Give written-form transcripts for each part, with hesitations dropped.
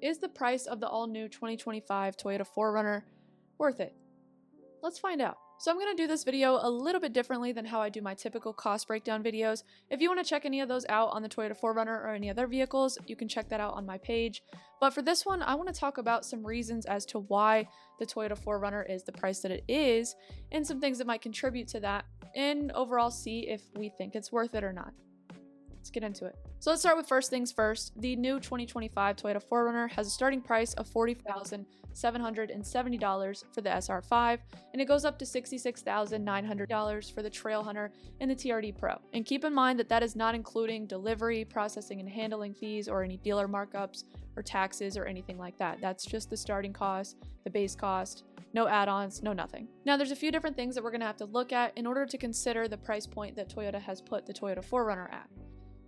Is the price of the all-new 2025 Toyota 4Runner worth it? Let's find out. So I'm going to do this video a little bit differently than how I do my typical cost breakdown videos. If you want to check any of those out on the Toyota 4Runner or any other vehicles, you can check that out on my page. But for this one, I want to talk about some reasons as to why the Toyota 4Runner is the price that it is, and some things that might contribute to that, and overall see if we think it's worth it or not. Let's get into it. So let's start with first things first. The new 2025 Toyota 4Runner has a starting price of $40,770 for the SR5, and it goes up to $66,900 for the Trailhunter and the TRD Pro. And keep in mind that that is not including delivery, processing and handling fees, or any dealer markups or taxes or anything like that. That's just the starting cost, the base cost, no add-ons, no nothing. Now there's a few different things that we're going to have to look at in order to consider the price point that Toyota has put the Toyota 4Runner at.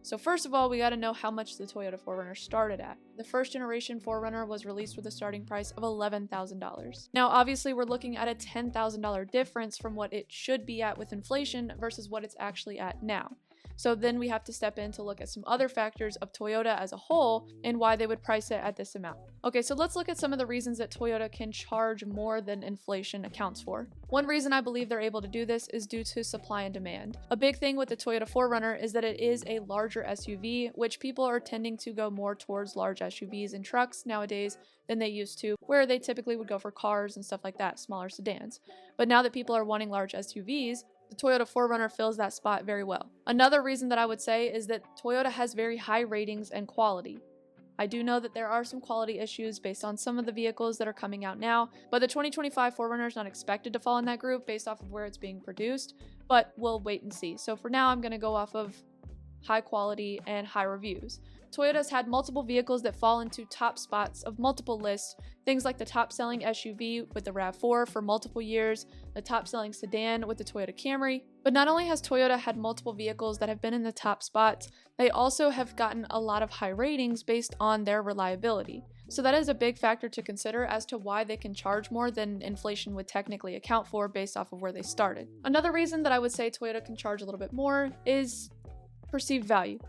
So first of all, we got to know how much the Toyota 4Runner started at. The first generation 4Runner was released with a starting price of $11,000. Now obviously we're looking at a $10,000 difference from what it should be at with inflation versus what it's actually at now. So then we have to step in to look at some other factors of Toyota as a whole and why they would price it at this amount. Okay, so let's look at some of the reasons that Toyota can charge more than inflation accounts for. One reason I believe they're able to do this is due to supply and demand. A big thing with the Toyota 4Runner is that it is a larger SUV, which people are tending to go more towards large SUVs and trucks nowadays than they used to, where they typically would go for cars and stuff like that, smaller sedans. But now that people are wanting large SUVs, the Toyota 4Runner fills that spot very well. Another reason that I would say is that Toyota has very high ratings and quality. I do know that there are some quality issues based on some of the vehicles that are coming out now, but the 2025 4Runner is not expected to fall in that group based off of where it's being produced, but we'll wait and see. So for now, I'm going to go off of high quality and high reviews. Toyota's had multiple vehicles that fall into top spots of multiple lists, things like the top-selling SUV with the RAV4 for multiple years, the top-selling sedan with the Toyota Camry. But not only has Toyota had multiple vehicles that have been in the top spots, they also have gotten a lot of high ratings based on their reliability. So that is a big factor to consider as to why they can charge more than inflation would technically account for based off of where they started. Another reason that I would say Toyota can charge a little bit more is perceived value.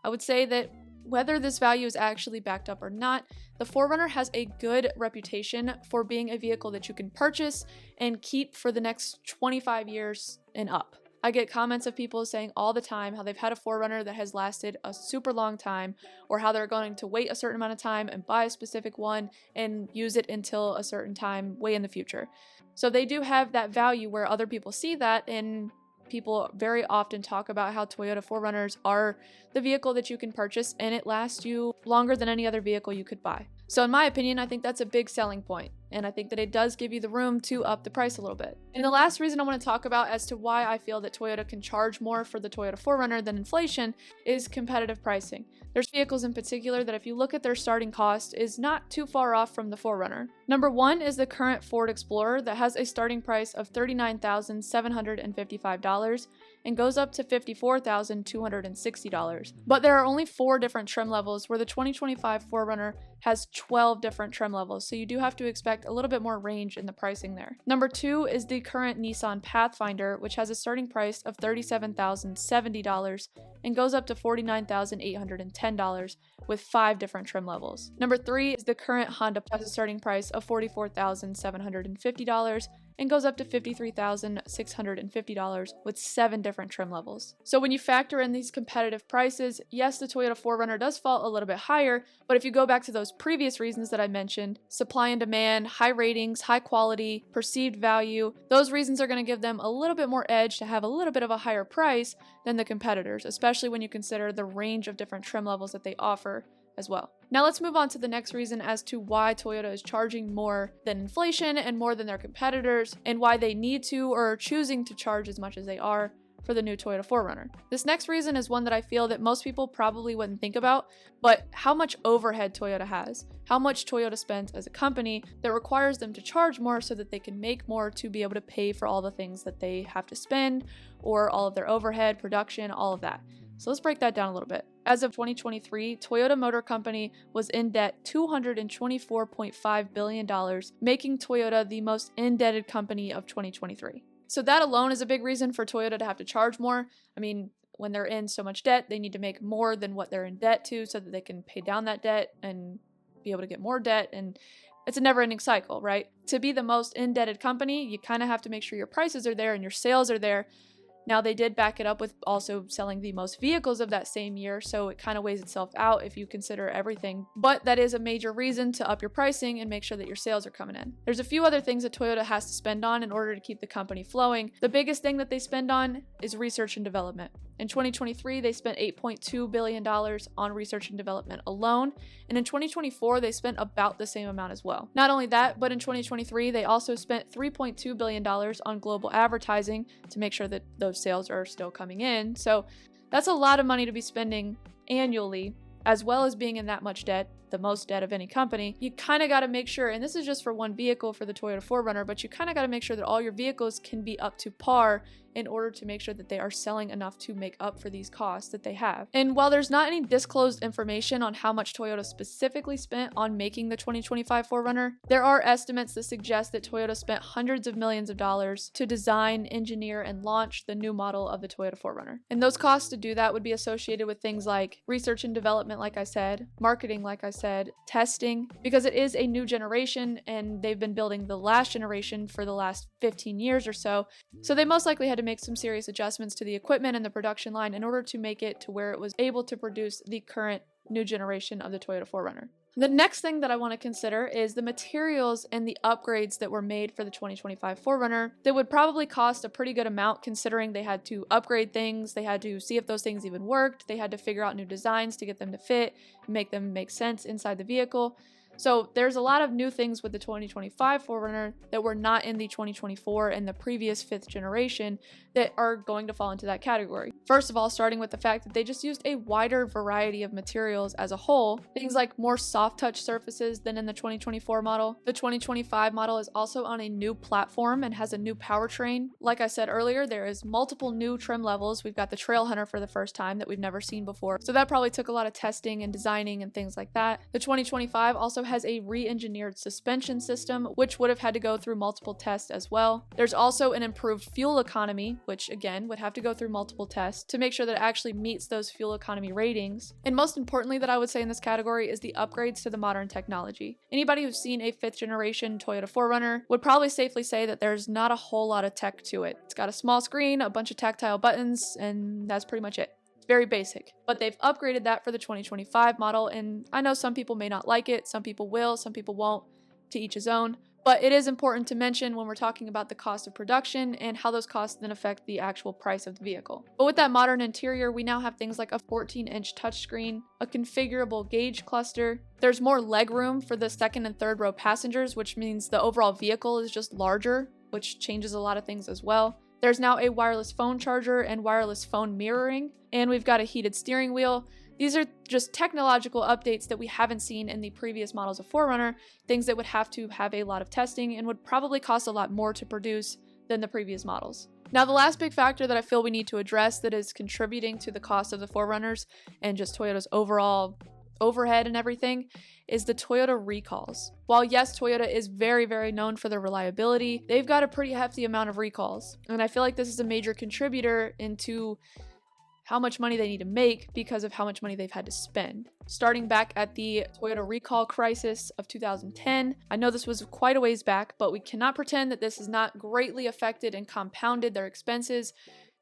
I would say that whether this value is actually backed up or not, the 4Runner has a good reputation for being a vehicle that you can purchase and keep for the next 25 years and up. I get comments of people saying all the time how they've had a 4Runner that has lasted a super long time, or how they're going to wait a certain amount of time and buy a specific one and use it until a certain time way in the future. So they do have that value where other people see that, and people very often talk about how Toyota 4Runners are the vehicle that you can purchase and it lasts you longer than any other vehicle you could buy. So in my opinion, I think that's a big selling point, and I think that it does give you the room to up the price a little bit. And the last reason I want to talk about as to why I feel that Toyota can charge more for the Toyota 4Runner than inflation is competitive pricing. There's vehicles in particular that if you look at their starting cost is not too far off from the 4Runner. Number one is the current Ford Explorer that has a starting price of $39,755 and goes up to $54,260. But there are only 4 different trim levels, where the 2025 4Runner has 12 different trim levels, so you do have to expect a little bit more range in the pricing there. Number 2 is the current Nissan Pathfinder, which has a starting price of $37,070 and goes up to $49,810 with 5 different trim levels. Number 3 is the current Honda, has a starting price of $44,750 and goes up to $53,650 with 7 different trim levels. So when you factor in these competitive prices, yes, the Toyota 4Runner does fall a little bit higher, but if you go back to those previous reasons that I mentioned, supply and demand, high ratings, high quality, perceived value, those reasons are going to give them a little bit more edge to have a little bit of a higher price than the competitors, especially when you consider the range of different trim levels that they offer as well. Now let's move on to the next reason as to why Toyota is charging more than inflation and more than their competitors, and why they need to or are choosing to charge as much as they are for the new Toyota 4Runner. This next reason is one that I feel that most people probably wouldn't think about, but how much overhead Toyota has, how much Toyota spends as a company that requires them to charge more so that they can make more to be able to pay for all the things that they have to spend, or all of their overhead, production, all of that. So let's break that down a little bit. As of 2023, Toyota Motor Company was in debt $224.5 billion, making Toyota the most indebted company of 2023. So that alone is a big reason for Toyota to have to charge more. I mean, when they're in so much debt, they need to make more than what they're in debt to so that they can pay down that debt and be able to get more debt, and it's a never-ending cycle, right? To be the most indebted company, you kind of have to make sure your prices are there and your sales are there. Now, they did back it up with also selling the most vehicles of that same year, so it kind of weighs itself out if you consider everything. But that is a major reason to up your pricing and make sure that your sales are coming in. There's a few other things that Toyota has to spend on in order to keep the company flowing. The biggest thing that they spend on is research and development. In 2023, they spent $8.2 billion on research and development alone, and in 2024, they spent about the same amount as well. Not only that, but in 2023, they also spent $3.2 billion on global advertising to make sure that those sales are still coming in. So that's a lot of money to be spending annually, as well as being in that much debt, the most debt of any company. You kind of got to make sure, and this is just for one vehicle for the Toyota 4Runner, but you kind of got to make sure that all your vehicles can be up to par in order to make sure that they are selling enough to make up for these costs that they have. And while there's not any disclosed information on how much Toyota specifically spent on making the 2025 4Runner, there are estimates that suggest that Toyota spent hundreds of millions of dollars to design, engineer, and launch the new model of the Toyota 4Runner. And those costs to do that would be associated with things like research and development, like I said, marketing, like I said, testing, because it is a new generation and they've been building the last generation for the last 15 years or so. So they most likely had to make some serious adjustments to the equipment and the production line in order to make it to where it was able to produce the current new generation of the Toyota 4Runner. The next thing that I want to consider is the materials and the upgrades that were made for the 2025 4Runner that would probably cost a pretty good amount, considering they had to upgrade things, they had to see if those things even worked, they had to figure out new designs to get them to fit, make them make sense inside the vehicle. So there's a lot of new things with the 2025 4Runner that were not in the 2024 and the previous 5th generation that are going to fall into that category. First of all, starting with the fact that they just used a wider variety of materials as a whole, things like more soft touch surfaces than in the 2024 model. The 2025 model is also on a new platform and has a new powertrain. Like I said earlier, there is multiple new trim levels. We've got the Trail Hunter for the first time that we've never seen before. So that probably took a lot of testing and designing and things like that. The 2025 also has a re-engineered suspension system, which would have had to go through multiple tests as well. There's also an improved fuel economy, which again would have to go through multiple tests to make sure that it actually meets those fuel economy ratings. And most importantly that I would say in this category is the upgrades to the modern technology. Anybody who's seen a 5th generation Toyota 4Runner would probably safely say that there's not a whole lot of tech to it. It's got a small screen, a bunch of tactile buttons, and that's pretty much it. Very basic, but they've upgraded that for the 2025 model, and I know some people may not like it, some people will, some people won't, to each his own, but it is important to mention when we're talking about the cost of production and how those costs then affect the actual price of the vehicle. But with that modern interior, we now have things like a 14-inch touchscreen, a configurable gauge cluster, there's more legroom for the second and third row passengers, which means the overall vehicle is just larger, which changes a lot of things as well. There's now a wireless phone charger and wireless phone mirroring, and we've got a heated steering wheel. These are just technological updates that we haven't seen in the previous models of 4Runner, things that would have to have a lot of testing and would probably cost a lot more to produce than the previous models. Now, the last big factor that I feel we need to address that is contributing to the cost of the 4Runners and just Toyota's overall overhead and everything is the Toyota recalls. While yes, Toyota is very, very known for their reliability, they've got a pretty hefty amount of recalls. And I feel like this is a major contributor into how much money they need to make because of how much money they've had to spend. Starting back at the Toyota recall crisis of 2010, I know this was quite a ways back, but we cannot pretend that this has not greatly affected and compounded their expenses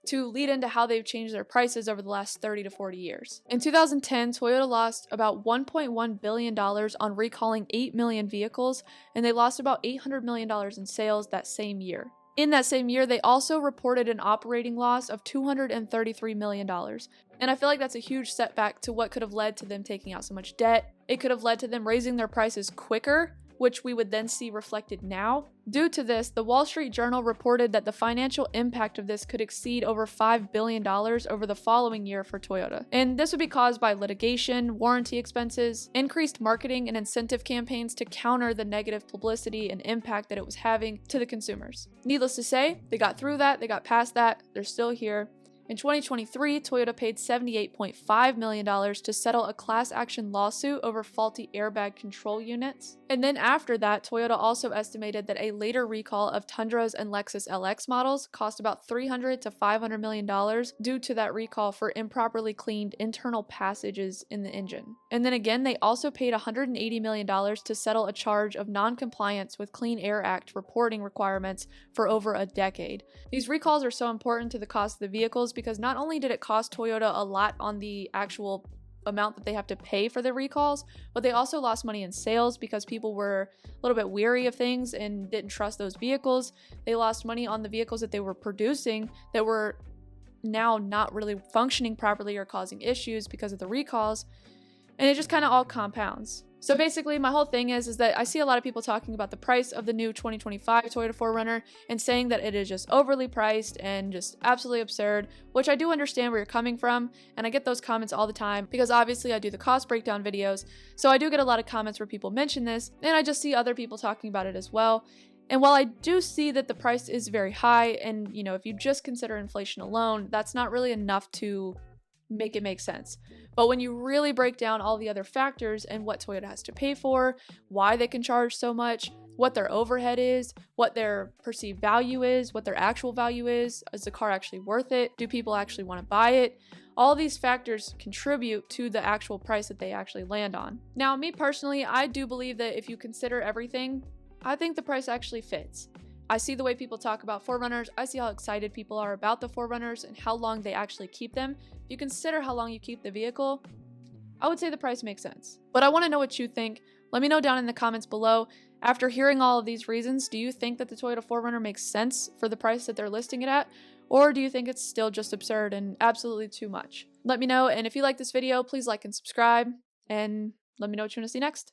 to lead into how they've changed their prices over the last 30 to 40 years. In 2010, Toyota lost about $1.1 billion on recalling 8 million vehicles, and they lost about $800 million in sales that same year. In that same year, they also reported an operating loss of $233 million. And I feel like that's a huge setback to what could have led to them taking out so much debt. It could have led to them raising their prices quicker, which we would then see reflected now. Due to this, the Wall Street Journal reported that the financial impact of this could exceed over $5 billion over the following year for Toyota. And this would be caused by litigation, warranty expenses, increased marketing and incentive campaigns to counter the negative publicity and impact that it was having to the consumers. Needless to say, they got through that, they got past that, they're still here, In 2023, Toyota paid $78.5 million to settle a class action lawsuit over faulty airbag control units. And then after that, Toyota also estimated that a later recall of Tundras and Lexus LX models cost about $300 to $500 million due to that recall for improperly cleaned internal passages in the engine. And then again, they also paid $180 million to settle a charge of non-compliance with Clean Air Act reporting requirements for over a decade. These recalls are so important to the cost of the vehicles because not only did it cost Toyota a lot on the actual amount that they have to pay for the recalls, but they also lost money in sales because people were a little bit weary of things and didn't trust those vehicles. They lost money on the vehicles that they were producing that were now not really functioning properly or causing issues because of the recalls, and it just kind of all compounds. So basically, my whole thing is that I see a lot of people talking about the price of the new 2025 Toyota 4Runner and saying that it is just overly priced and just absolutely absurd, which I do understand where you're coming from, and I get those comments all the time because obviously I do the cost breakdown videos, so I do get a lot of comments where people mention this, and I just see other people talking about it as well. And while I do see that the price is very high, and if you just consider inflation alone, that's not really enough to make it make sense. But when you really break down all the other factors and what Toyota has to pay for, why they can charge so much, what their overhead is, what their perceived value is, what their actual value is the car actually worth it? Do people actually want to buy it? All these factors contribute to the actual price that they actually land on. Now, me personally, I do believe that if you consider everything, I think the price actually fits. I see the way people talk about 4Runners, I see how excited people are about the 4Runners and how long they actually keep them. If you consider how long you keep the vehicle, I would say the price makes sense. But I want to know what you think. Let me know down in the comments below. After hearing all of these reasons, do you think that the Toyota 4Runner makes sense for the price that they're listing it at? Or do you think it's still just absurd and absolutely too much? Let me know, and if you like this video, please like and subscribe, and let me know what you want to see next.